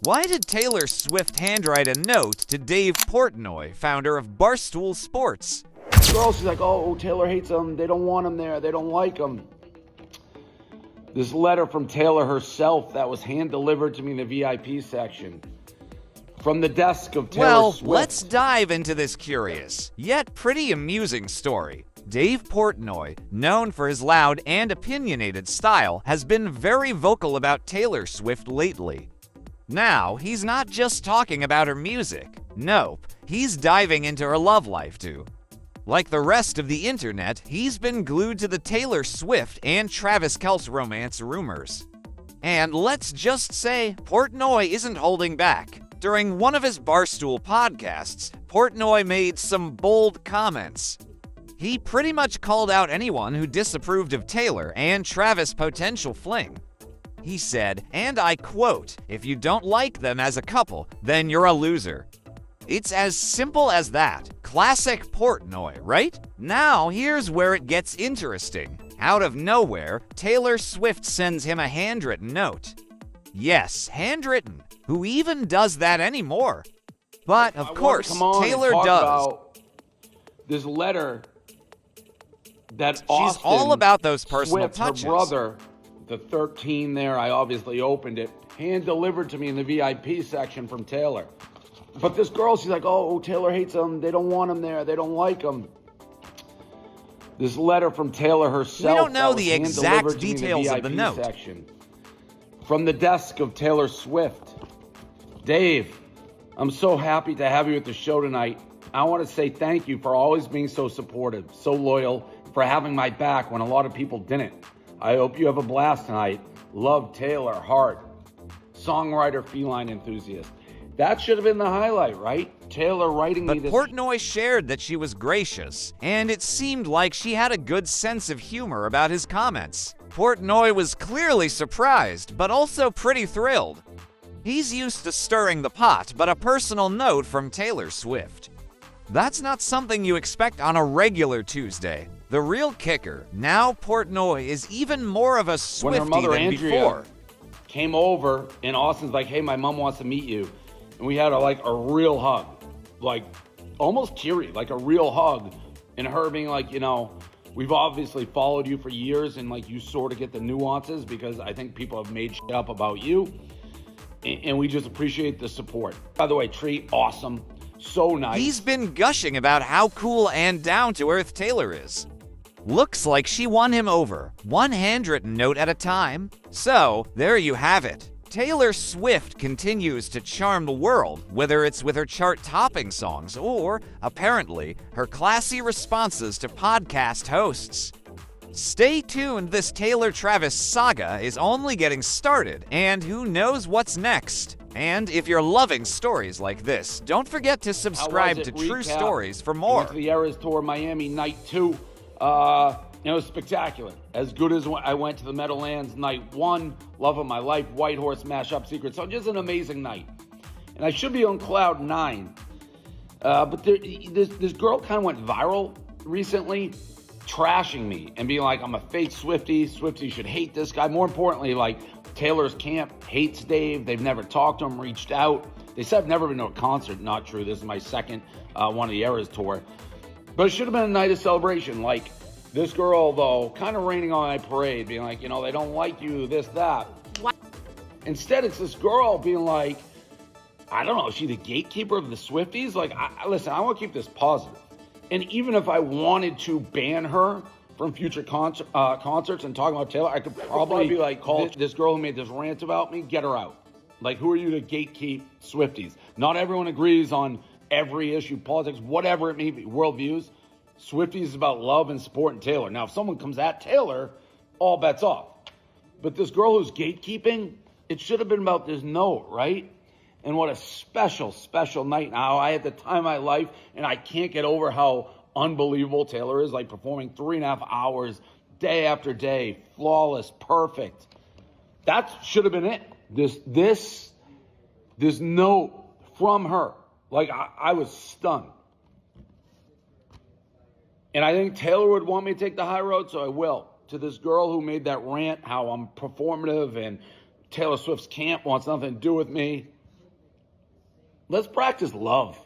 Why did Taylor Swift handwrite a note to Dave Portnoy, founder of Barstool Sports? Girl, she's like, oh, Taylor hates him. They don't want him there. They don't like him. This letter from Taylor herself that was hand-delivered to me in the VIP section. From the desk of Taylor Swift. Well, let's dive into this curious, yet pretty amusing story. Dave Portnoy, known for his loud and opinionated style, has been very vocal about Taylor Swift lately. Now, he's not just talking about her music. Nope, he's diving into her love life too. Like the rest of the internet, he's been glued to the Taylor Swift and Travis Kelce romance rumors. And let's just say, Portnoy isn't holding back. During one of his Barstool podcasts, Portnoy made some bold comments. He pretty much called out anyone who disapproved of Taylor and Travis' potential fling. He said, and I quote, "If you don't like them as a couple, then you're a loser." It's as simple as that. Classic Portnoy, right? Now, here's where it gets interesting. Out of nowhere, Taylor Swift sends him a handwritten note. Yes, handwritten. Who even does that anymore? But, of course, Taylor does. This letter that She's all about those personal touches. Her brother, the 13 there, I obviously opened it, hand-delivered to me in the VIP section from Taylor. But this girl, she's like, oh, Taylor hates him. They don't want him there. They don't like him. This letter from Taylor herself. We don't know the exact details of the note. Section. From the desk of Taylor Swift. Dave, I'm so happy to have you at the show tonight. I want to say thank you for always being so supportive, so loyal, for having my back when a lot of people didn't. I hope you have a blast tonight. Love, Taylor, heart. Songwriter, feline enthusiast. That should have been the highlight, right? Taylor writing me this. But Portnoy shared that she was gracious, and it seemed like she had a good sense of humor about his comments. Portnoy was clearly surprised, but also pretty thrilled. He's used to stirring the pot, but a personal note from Taylor Swift. That's not something you expect on a regular Tuesday. The real kicker, now Portnoy is even more of a Swiftie than before. Came over, and Austin's like, hey, my mom wants to meet you. And we had a real hug, like almost teary, like a real hug. And her being like, we've obviously followed you for years, and like you sort of get the nuances because I think people have made shit up about you. And we just appreciate the support. By the way, Tree, awesome. So nice. He's been gushing about how cool and down-to-earth Taylor is. Looks like she won him over, one handwritten note at a time. So, there you have it. Taylor Swift continues to charm the world, whether it's with her chart-topping songs or, apparently, her classy responses to podcast hosts. Stay tuned, this Taylor-Travis saga is only getting started, and who knows what's next. And if you're loving stories like this, don't forget to subscribe to True Stories for more. Went to the Eras Tour Miami Night 2. It was spectacular. As good as when I went to the Meadowlands Night 1. Love of my life. White Horse, Mashup, Secret. So just an amazing night. And I should be on cloud 9. But this girl kind of went viral recently, trashing me and being like, I'm a fake Swiftie. Swiftie should hate this guy. More importantly, like, Taylor's camp hates Dave. They've never talked to him, reached out. They said I've never been to a concert. Not true. This is my second one of the Eras Tour. But it should have been a night of celebration. Like, this girl, though, kind of raining on my parade, being like, they don't like you, this, that. What? Instead, it's this girl being like, I don't know, is she the gatekeeper of the Swifties? Like, listen, I want to keep this positive. And even if I wanted to ban her from future concerts and talk about Taylor, I could probably be like, call this girl who made this rant about me, get her out. Like, who are you to gatekeep Swifties? Not everyone agrees on every issue, politics, whatever it may be, worldviews. Swifties is about love and supporting Taylor. Now, if someone comes at Taylor, all bets off. But this girl who's gatekeeping, it should have been about this note, right? And what a special, special night. Now, I had the time of my life, and I can't get over how unbelievable Taylor is, like performing 3.5 hours, day after day, flawless, perfect. That should have been it. This note from her. Like, I was stunned. And I think Taylor would want me to take the high road, so I will. To this girl who made that rant, how I'm performative and Taylor Swift's camp wants nothing to do with me. Let's practice love.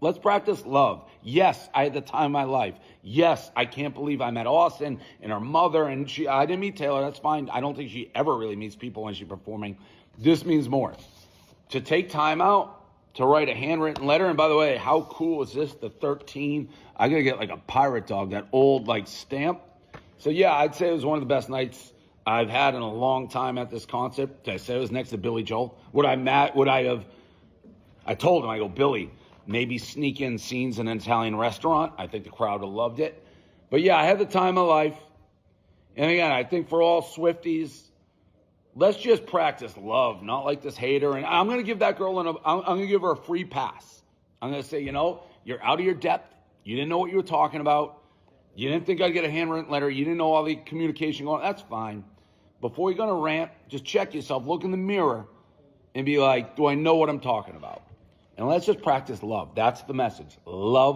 Let's practice love. Yes, I had the time of my life. Yes, I can't believe I met Austin and her mother, and I didn't meet Taylor. That's fine. I don't think she ever really meets people when she's performing. This means more. To take time out to write a handwritten letter. And by the way, how cool is this? The 13. I got to get like a pirate dog, that old like stamp. So yeah, I'd say it was one of the best nights I've had in a long time at this concert. Did I say it was next to Billy Joel? I told him, I go, Billy, maybe sneak in scenes in an Italian restaurant. I think the crowd would have loved it. But yeah, I had the time of life. And again, I think for all Swifties, let's just practice love, not like this hater. And I'm going to give that girl, I'm going to give her a free pass. I'm going to say, you're out of your depth. You didn't know what you were talking about. You didn't think I'd get a handwritten letter. You didn't know all the communication going on. That's fine. Before you're going to rant, just check yourself. Look in the mirror and be like, do I know what I'm talking about? And let's just practice love. That's the message. Love.